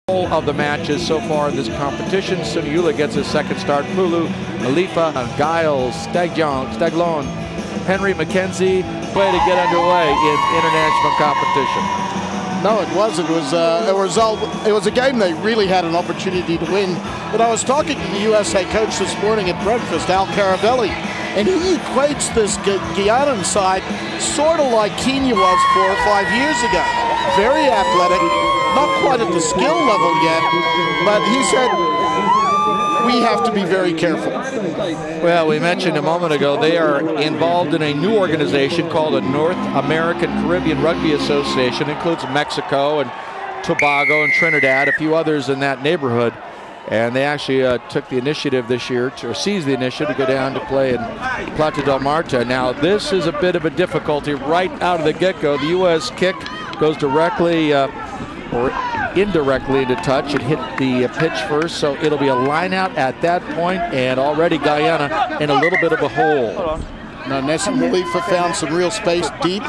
Of the matches so far in this competition. Suniula gets his second start. Pulu, Malifa, Giles, Staglone, Henry McKenzie. Way to get underway in international competition. No, it wasn't. It was a result. It was a game they really had an opportunity to win. But I was talking to the USA coach this morning at breakfast, Al Caravelli, and he equates this Guyanan side sort of like Kenya was 4 or 5 years ago. Very athletic. Not quite at the skill level yet, but he said we have to be very careful. Well, we mentioned a moment ago they are involved in a new organization called the North American Caribbean Rugby Association. It includes Mexico and Tobago and Trinidad, a few others in that neighborhood. And they actually took the initiative this year, or seized the initiative to go down to play in Plata del Marta. Now, this is a bit of a difficulty right out of the get-go. The U.S. kick goes directly or indirectly into touch. It hit the pitch first, so it'll be a line out at that point, and already Guyana in a little bit of a hole. Now, Nessie Malifa found some real space deep,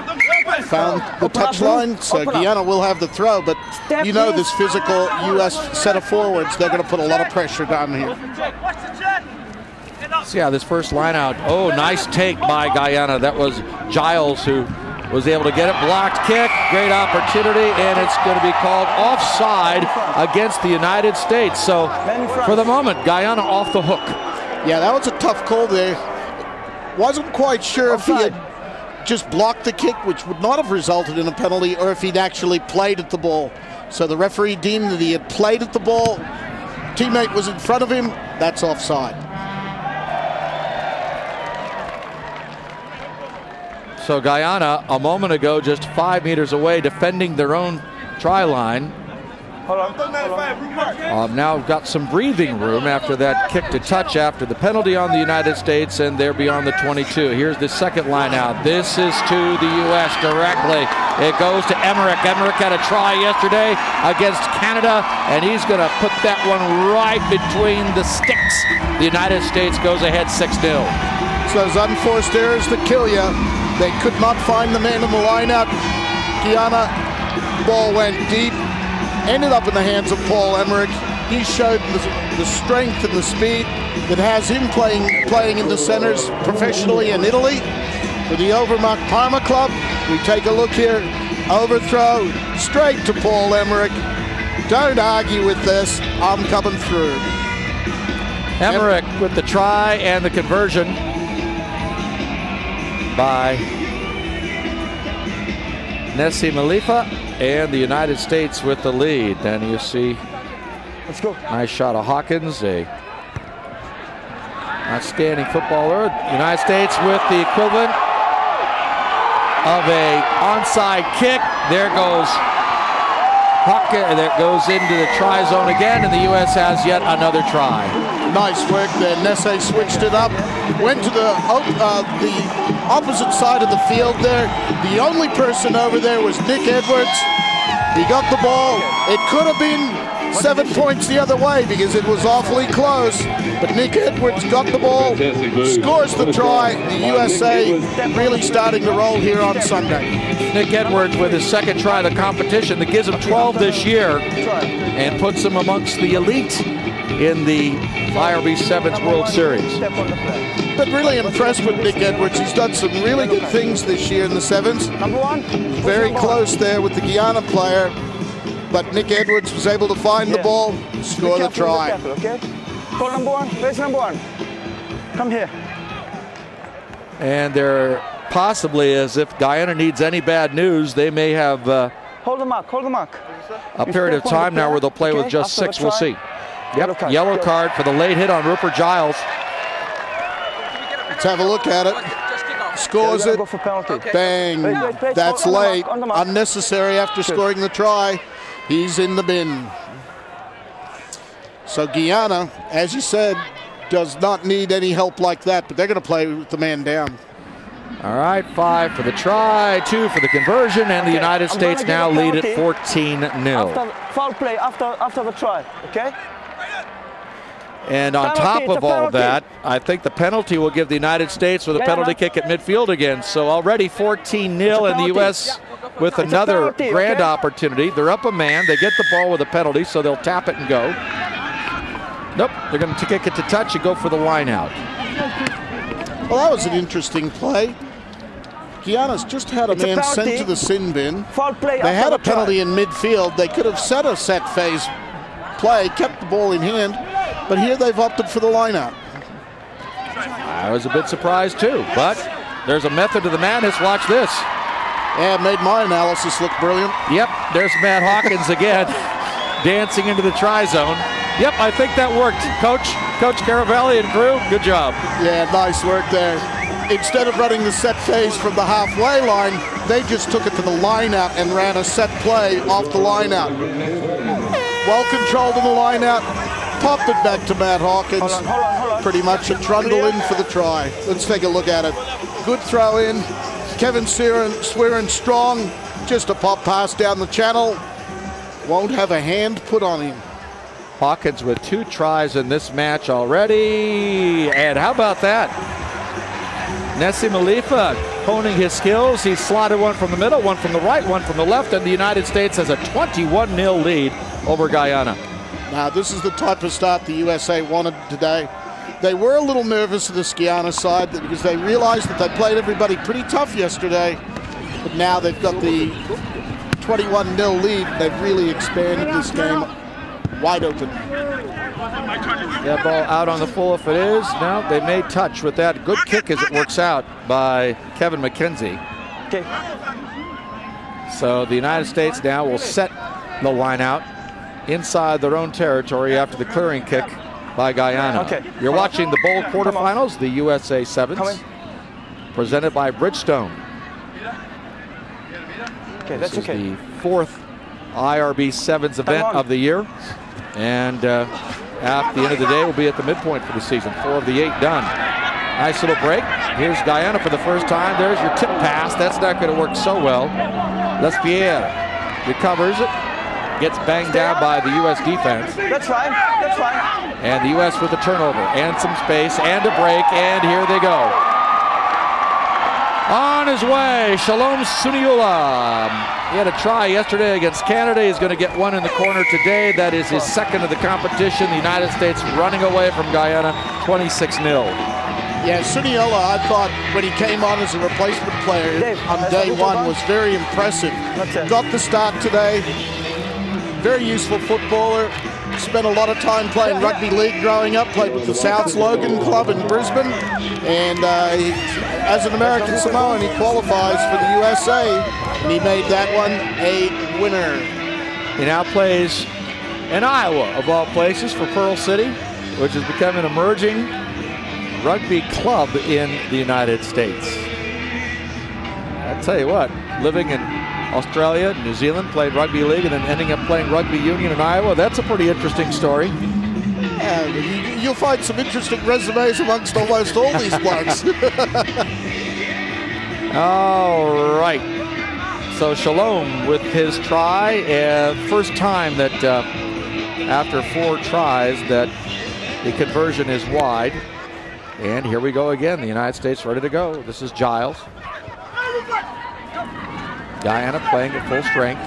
found the touch line, so Guyana will have the throw, but you know this physical U.S. set of forwards, they're going to put a lot of pressure down here. So yeah, this first line out. Oh, nice take by Guyana. That was Giles who was able to get it. Blocked kick, great opportunity, and it's going to be called offside against the United States. So for the moment, Guyana off the hook. Yeah, that was a tough call there. Wasn't quite sure if he had just blocked the kick, which would not have resulted in a penalty, or if he'd actually played at the ball. So the referee deemed that he had played at the ball. Teammate was in front of him. That's offside. So Guyana, a moment ago, just 5 meters away, defending their own try line. Now got some breathing room after that kick to touch after the penalty on the United States, and they're beyond the 22. Here's the second line out. This is to the U.S. directly. It goes to Emmerich. Emmerich had a try yesterday against Canada, and he's going to put that one right between the sticks. The United States goes ahead 6-0. So those unforced errors that kill you. They could not find the man in the lineout. Guyana, ball went deep, ended up in the hands of Paul Emmerich. He showed the strength and the speed that has him playing in the centers professionally in Italy for the Overmark Parma club. We take a look here. Overthrow straight to Paul Emmerich. Don't argue with this. I'm coming through. Emmerich with the try and the conversion by Nessie Malifa, and the United States with the lead. And you see, let's go. Nice shot of Hawkins, a outstanding footballer. United States with the equivalent of a onside kick. There goes Hawkins, that goes into the try zone again, and the U.S. has yet another try. Nice work there. Nessie switched it up, went to the opposite side of the field there. The only person over there was Nick Edwards. He got the ball. It could have been 7 points the other way because it was awfully close. But Nick Edwards got the ball, scores the try. The USA really starting to roll here on Sunday. Nick Edwards with his second try of the competition that gives him 12 this year and puts him amongst the elite in the IRB Sevens World Series. But really impressed with Nick Edwards. He's done some really good things this year in the Sevens. Very close there with the Guyana player. But Nick Edwards was able to find the ball, score the try. Okay? Call number one. Where's number one? Come here. And they're possibly, as if Guyana needs any bad news, they may have hold the mark. Hold the mark. A period of time now where they'll play with just 6. We'll see. Yep, yellow card for the late hit on Rupert Giles. Let's have a look at it. Scores it. Bang. That's late. Unnecessary after scoring the try. He's in the bin. So Guyana, as you said, does not need any help like that, but they're going to play with the man down. All right, 5 for the try, 2 for the conversion, and the United States now lead at 14-0. After foul play, after the try, okay? And on top of all that, I think the penalty will give the United States with a penalty kick at midfield again. So already 14-0, and the U.S. with another grand opportunity. They're up a man. They get the ball with a penalty, so they'll tap it and go. Nope, they're going to kick it to touch and go for the line out. Well, that was an interesting play. Guyana's just had a man sent to the sin bin. They had a penalty in midfield. They could have set a set phase play, kept the ball in hand, but here they've opted for the line out. I was a bit surprised too, but there's a method to the madness. Watch this. Yeah, it made my analysis look brilliant. Yep, there's Matt Hawkins again, dancing into the try zone. Yep, I think that worked. Coach Caravelli and crew, good job. Yeah, nice work there. Instead of running the set phase from the halfway line, they just took it to the line out and ran a set play off the line out. Well controlled in the line out, popped it back to Matt Hawkins. Hold on. Pretty much a trundle in for the try. Let's take a look at it. Good throw in. Kevin Swearin strong. Just a pop pass down the channel. Won't have a hand put on him. Hawkins with 2 tries in this match already. And how about that? Nessie Malifa honing his skills. He slotted one from the middle, one from the right, one from the left, and the United States has a 21-0 lead over Guyana. Now, this is the type of start the USA wanted today. They were a little nervous of this Guyana side because they realized that they played everybody pretty tough yesterday, but now they've got the 21-0 lead. They've really expanded this game wide open. That ball out on the full if it is. No, they made touch with that. Good kick as it works out by Kevin McKenzie. Okay. So the United States now will set the line out inside their own territory after the clearing kick by Guyana. Okay. You're watching the bowl quarterfinals, the USA Sevens, presented by Bridgestone. Okay, this that's is okay. the 4th IRB Sevens event of the year. And at the end of the day, we'll be at the midpoint for the season. 4 of the 8 done. Nice little break. Here's Guyana for the first time. There's your tip pass. That's not going to work so well. Lespierre recovers it. Gets banged down by the U.S. defense. That's fine. That's fine. And the U.S. with a turnover and some space and a break. And here they go. On his way, Shalom Suniula. He had a try yesterday against Canada. He's going to get one in the corner today. That is his second of the competition. The United States running away from Guyana, 26-0. Yeah, Suniula, I thought when he came on as a replacement player on day 1 was very impressive. Got the start today. Very useful footballer. Spent a lot of time playing rugby league growing up. Played with the South Logan Club in Brisbane. And as an American Samoan, he qualifies for the USA. And he made that one a winner. He now plays in Iowa, of all places, for Pearl City, which has become an emerging rugby club in the United States. I'll tell you what, living in Australia, New Zealand, played rugby league, and then ending up playing rugby union in Iowa, that's a pretty interesting story. Yeah, you'll find some interesting resumes amongst almost all these blokes. All right. So Shalom with his try, first time that after 4 tries that the conversion is wide. And here we go again, the United States ready to go. This is Giles. Guyana playing at full strength.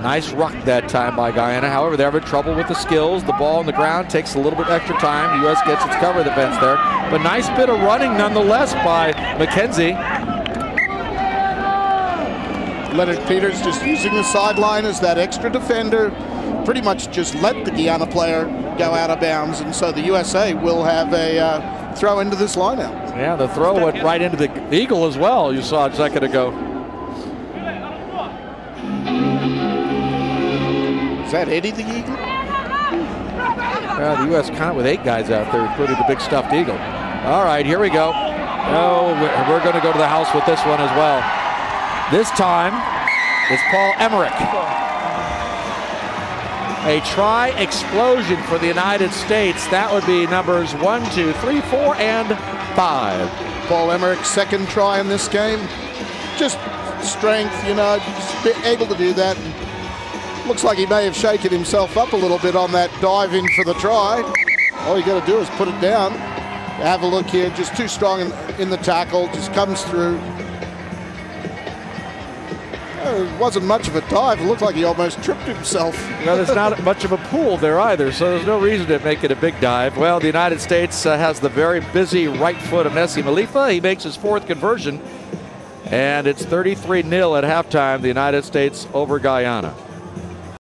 Nice ruck that time by Guyana. However, they're having trouble with the skills. The ball on the ground takes a little bit extra time. The U.S. gets its cover defense there. But nice bit of running nonetheless by McKenzie. Leonard Peters just using the sideline as that extra defender. Pretty much just let the Guyana player go out of bounds. And so the USA will have a throw into this lineout. Yeah, the throw went right into the eagle as well. You saw a second ago. Is that Eddie the Eagle? The U.S. kind of with 8 guys out there, including the big stuffed eagle. All right, here we go. Oh, we're going to go to the house with this one as well. This time, it's Paul Emmerich. A try explosion for the United States. That would be numbers 1, 2, 3, 4, and 5. Paul Emmerich's second try in this game. Just strength, you know, just able to do that. Looks like he may have shaken himself up a little bit on that dive in for the try. All you got to do is put it down. Have a look here, just too strong in the tackle, just comes through. It wasn't much of a dive. It looked like he almost tripped himself. Well, there's not much of a pool there either, so there's no reason to make it a big dive. Well, the United States has the very busy right foot of Nessie Malifa. He makes his 4th conversion, and it's 33-0 at halftime, the United States over Guyana.